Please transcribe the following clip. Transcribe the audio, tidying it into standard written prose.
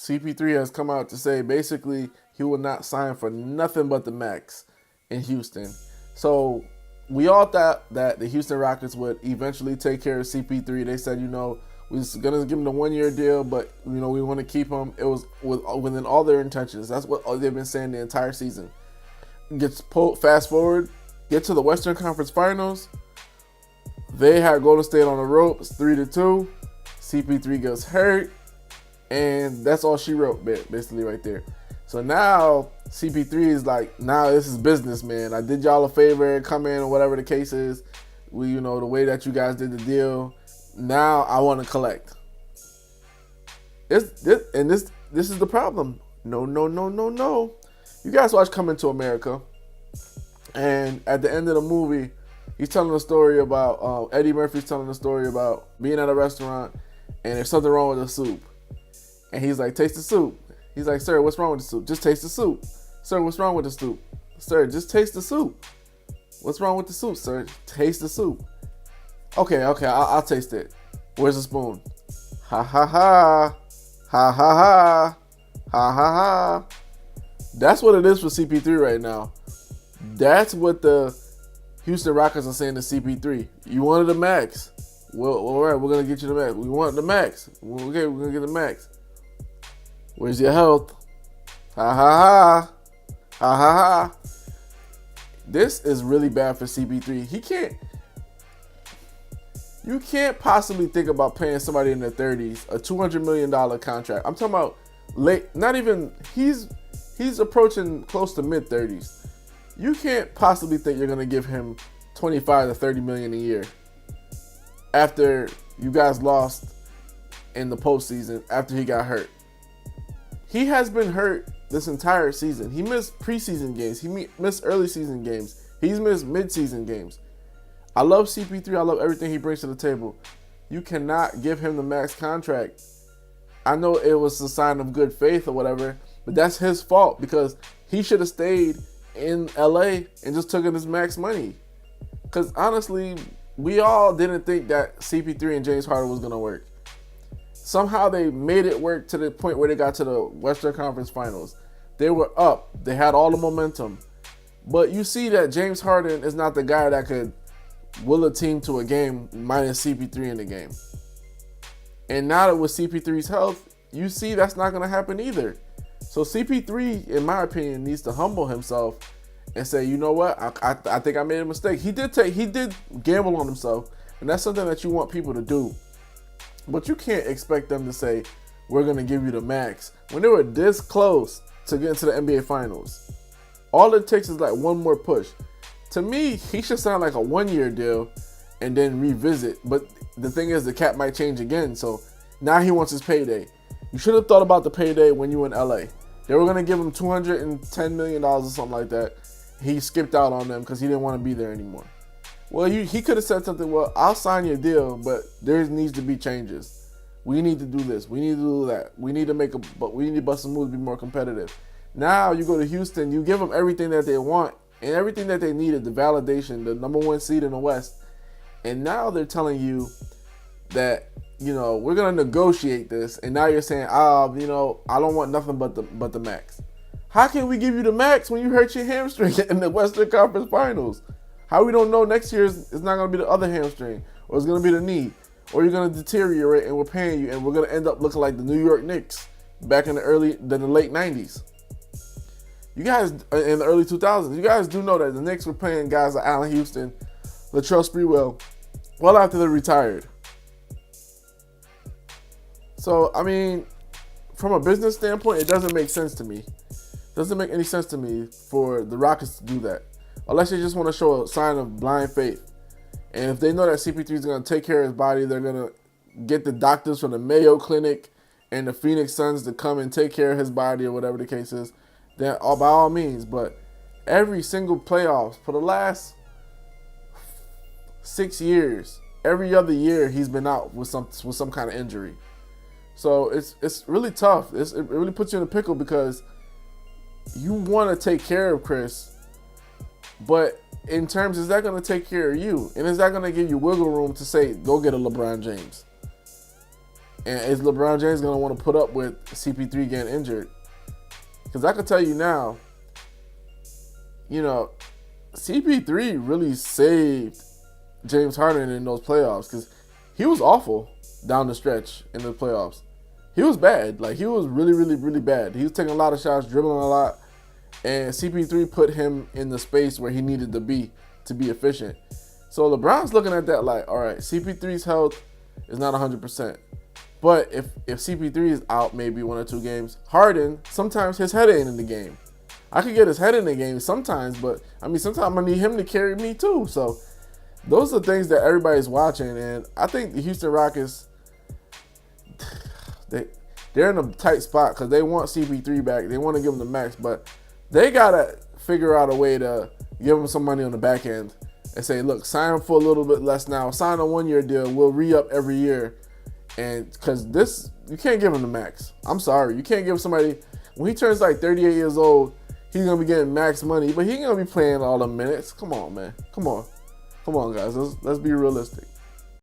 CP3 has come out to say basically he will not sign for nothing but the max in Houston. So we all thought that the Houston Rockets would eventually take care of CP3. They said, we're just gonna give him the 1-year deal, but we want to keep him. It was within all their intentions. That's what they've been saying the entire season. Fast forward, get to the Western Conference Finals. They had Golden State on the ropes, 3-2. CP3 gets hurt, and that's all she wrote, basically right there. So now CP3 is like, now this is business, man. I did y'all a favor, come in or whatever the case is. The way that you guys did the deal. Now I want to collect. This is the problem. No. You guys watch Coming to America, and at the end of the movie, he's telling a story about Eddie Murphy's telling a story about being at a restaurant, and there's something wrong with the soup, and he's like, taste the soup. He's like, sir, what's wrong with the soup? Just taste the soup. Sir, what's wrong with the soup? Sir, just taste the soup. What's wrong with the soup, sir? Taste the soup. Okay, I'll taste it. Where's the spoon? Ha ha ha. Ha ha ha. Ha ha ha. That's what it is for CP3 right now. That's what the Houston Rockets are saying to CP3. You wanted the max. Well, all right, we're going to get you the max. We want the max. Okay, we're going to get the max. Where's your health? Ha ha ha. Ha ha ha. This is really bad for CP3. You can't possibly think about paying somebody in their 30s a $200 million contract. I'm talking about he's approaching close to mid-30s. You can't possibly think you're going to give him $25 to $30 million a year after you guys lost in the postseason after he got hurt. He has been hurt this entire season. He missed preseason games. He missed early season games. He's missed mid-season games. I love CP3. I love everything he brings to the table. You cannot give him the max contract. I know it was a sign of good faith or whatever, but that's his fault because he should have stayed in LA and just took in his max money. Because honestly, we all didn't think that CP3 and James Harden was going to work. Somehow they made it work to the point where they got to the Western Conference Finals. They were up. They had all the momentum. But you see that James Harden is not the guy that could will a team to a game minus CP3 in the game. And now that with CP3's health, you see that's not going to happen either. So CP3, in my opinion, needs to humble himself and say, you know what, I think I made a mistake. He did gamble on himself, and that's something that you want people to do. But you can't expect them to say, we're going to give you the max when they were this close to get into the NBA Finals. All it takes is like one more push. To me, he should sign like a 1-year deal and then revisit. But the thing is, the cap might change again. So now he wants his payday. You should have thought about the payday when you were in LA. They were going to give him $210 million or something like that. He skipped out on them because he didn't want to be there anymore. Well, he could have said something, well, I'll sign your deal, but there needs to be changes. We need to do this. We need to do that. We need to bust some moves to be more competitive. Now you go to Houston, you give them everything that they want and everything that they needed, the validation, the number 1 seed in the West. And now they're telling you that, we're going to negotiate this. And now you're saying, I don't want nothing but the max. How can we give you the max when you hurt your hamstring in the Western Conference Finals? How we don't know next year is not going to be the other hamstring, or it's going to be the knee, or you're going to deteriorate and we're paying you and we're going to end up looking like the New York Knicks back in the late 90s. You guys, in the early 2000s, you guys do know that the Knicks were paying guys like Allen Houston, Latrell Sprewell, well after they retired. So, I mean, from a business standpoint, it doesn't make sense to me. It doesn't make any sense to me for the Rockets to do that. Unless they just want to show a sign of blind faith. And if they know that CP3 is going to take care of his body, they're going to get the doctors from the Mayo Clinic and the Phoenix Suns to come and take care of his body or whatever the case is, then by all means. But every single playoffs for the last 6 years, every other year he's been out with some kind of injury. So it's really tough. It really puts you in a pickle because you want to take care of Chris. But in terms, is that going to take care of you? And is that going to give you wiggle room to say, go get a LeBron James? And is LeBron James going to want to put up with CP3 getting injured? Because I can tell you now, you know, CP3 really saved James Harden in those playoffs because he was awful down the stretch in the playoffs. He was bad. Like, he was really, really, really bad. He was taking a lot of shots, dribbling a lot, and CP3 put him in the space where he needed to be efficient. So LeBron's looking at that like, all right, CP3's health is not 100%. But if CP3 is out maybe 1 or 2 games, Harden, sometimes his head ain't in the game. I could get his head in the game sometimes, but I mean, sometimes I need him to carry me too. So those are things that everybody's watching. And I think the Houston Rockets, they're in a tight spot because they want CP3 back. They want to give him the max, but they got to figure out a way to give him some money on the back end and say, look, sign him for a little bit less now. Sign a 1-year deal. We'll re-up every year. And because this, you can't give him the max. I'm sorry. You can't give somebody, when he turns like 38 years old, he's going to be getting max money, but he ain't going to be playing all the minutes. Come on, man. Come on. Come on, guys. Let's be realistic.